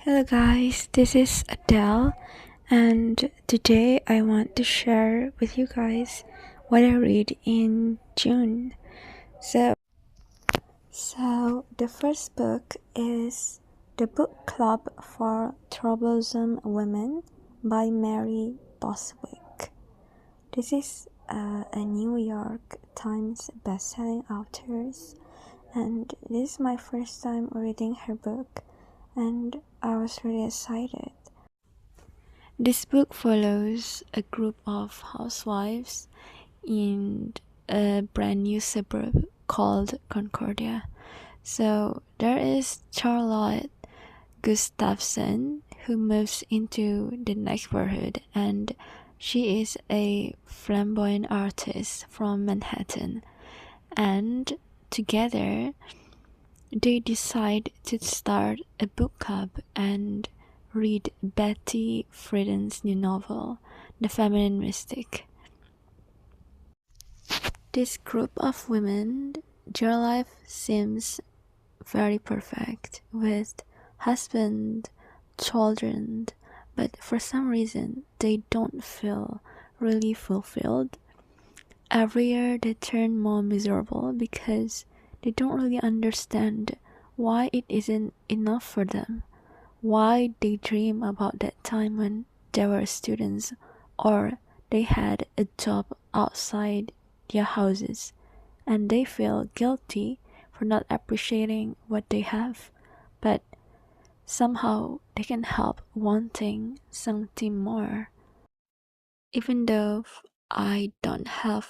Hello guys, this is Adele, and today I want to share with you guys what I read in June. So the first book is The Book Club for Troublesome Women by Mary Boswick. This is a New York Times bestselling author, and this is my first time reading her book, and I was really excited. This book follows a group of housewives in a brand new suburb called Concordia. So there is Charlotte Gustafson who moves into the neighborhood, and she is a flamboyant artist from Manhattan. And together they decide to start a book club and read Betty Friedan's new novel, The Feminine Mystic. This group of women, their life seems very perfect with husband, children, but for some reason they don't feel really fulfilled. Every year they turn more miserable because they don't really understand why it isn't enough for them, why they dream about that time when they were students or they had a job outside their houses, and they feel guilty for not appreciating what they have, but somehow they can help wanting something more. Even though I don't have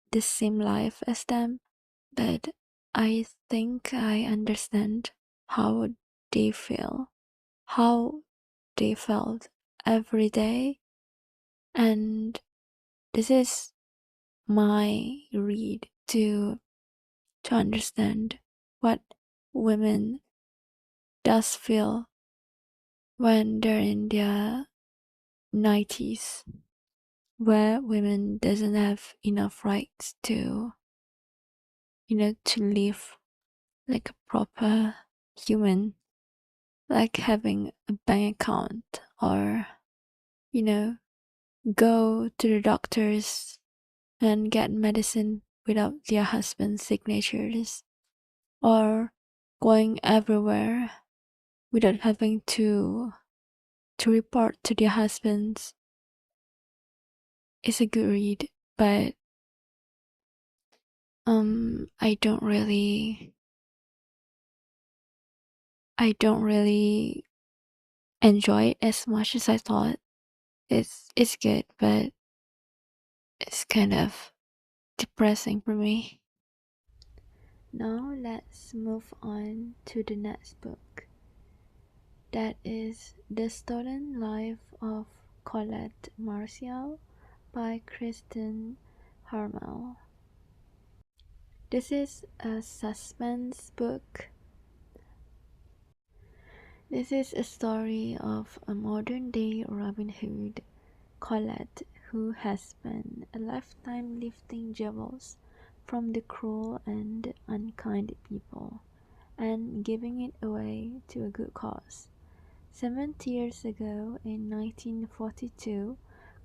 the same life as them, but I think I understand how they feel, how they felt every day, and this is my read to understand what women does feel when they're in their 90s, where women doesn't have enough rights to live like a proper human, like having a bank account or you know go to the doctors and get medicine without their husband's signatures, or going everywhere without having to report to their husbands. It's a good read, but I don't really enjoy it as much as I thought. It's good, but it's kind of depressing for me. Now let's move on to the next book. That is The Stolen Life of Colette Marcial by Kristen Harmel. This is a suspense book. This is a story of a modern day Robin Hood, Colette, who has spent a lifetime lifting jewels from the cruel and unkind people and giving it away to a good cause. 70 years ago, in 1942,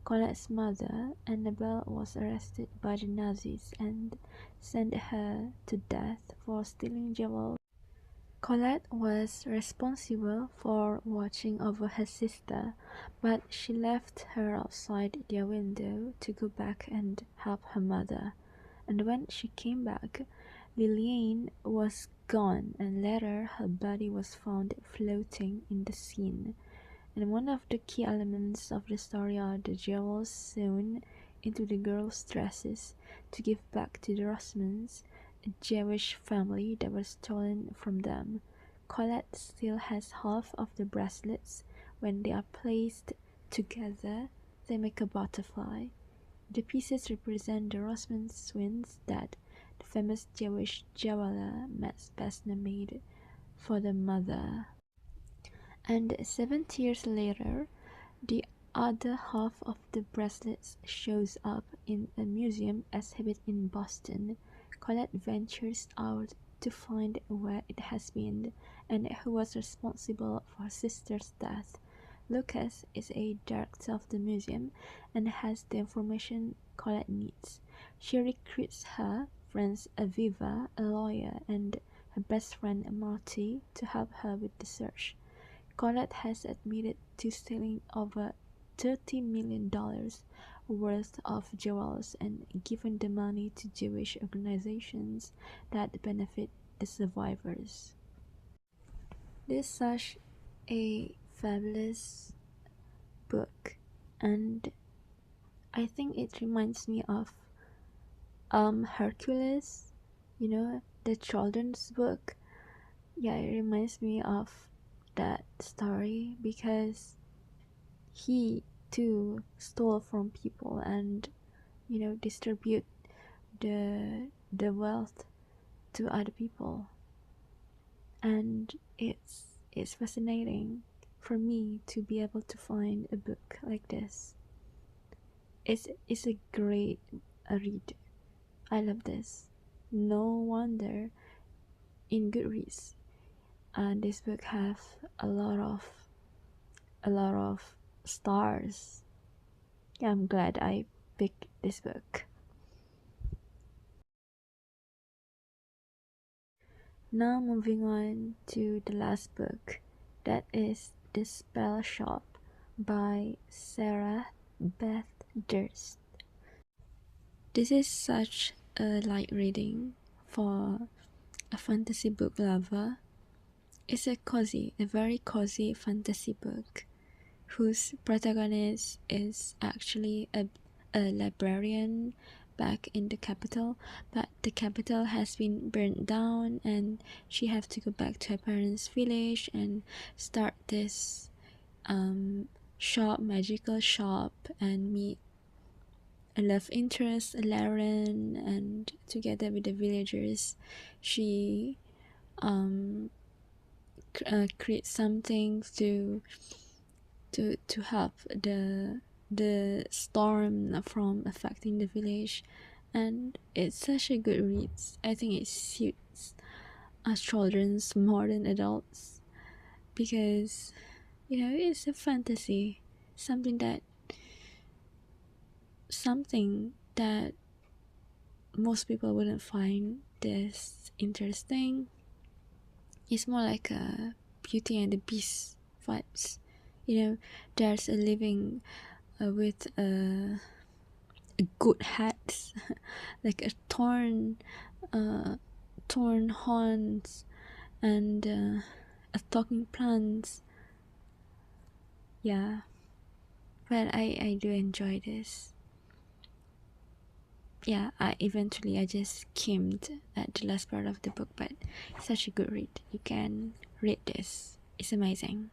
Colette's mother, Annabelle, was arrested by the Nazis and sent her to death for stealing jewels. Colette was responsible for watching over her sister, but she left her outside their window to go back and help her mother. And when she came back, Liliane was gone, and later her body was found floating in the Seine. And one of the key elements of the story are the jewels sewn into the girls' dresses to give back to the Rossmans, a Jewish family that was stolen from them. Colette still has half of the bracelets. When they are placed together, they make a butterfly. The pieces represent the Rossmann twins that the famous Jewish jeweler Max Besner made for the mother. And 70 years later, the other half of the bracelets shows up in a museum exhibit in Boston. Colette ventures out to find where it has been and who was responsible for her sister's death. Lucas is a director of the museum and has the information Colette needs. She recruits her friends Aviva, a lawyer, and her best friend Marty to help her with the search. Colette has admitted to stealing over $30 million worth of jewels and given the money to Jewish organizations that benefit the survivors. This is such a fabulous book, and I think it reminds me of Hercules, the children's book. Yeah, it reminds me of that story because he too stole from people and distribute the wealth to other people, and it's fascinating for me to be able to find a book like this. It's a great read. I love this. No wonder in Goodreads this book have a lot of stars. Yeah, I'm glad I picked this book. Now moving on to the last book, that is The Spell Shop by Sarah Beth Durst. This is such a light reading for a fantasy book lover. It's a very cozy fantasy book whose protagonist is actually a librarian back in the capital, but the capital has been burned down and she have to go back to her parents' village and start this magical shop, and meet a love interest, Laren, and together with the villagers she create something to help the storm from affecting the village, and it's such a good read. I think it suits us children's more than adults because it's a fantasy, something that most people wouldn't find this interesting. It's more like a Beauty and the Beast vibes. There's a living with a good hat, like a torn horns and a talking plants. Yeah, but I do enjoy this. Yeah, I just skimmed at the last part of the book, but it's such a good read. You can read this. It's amazing.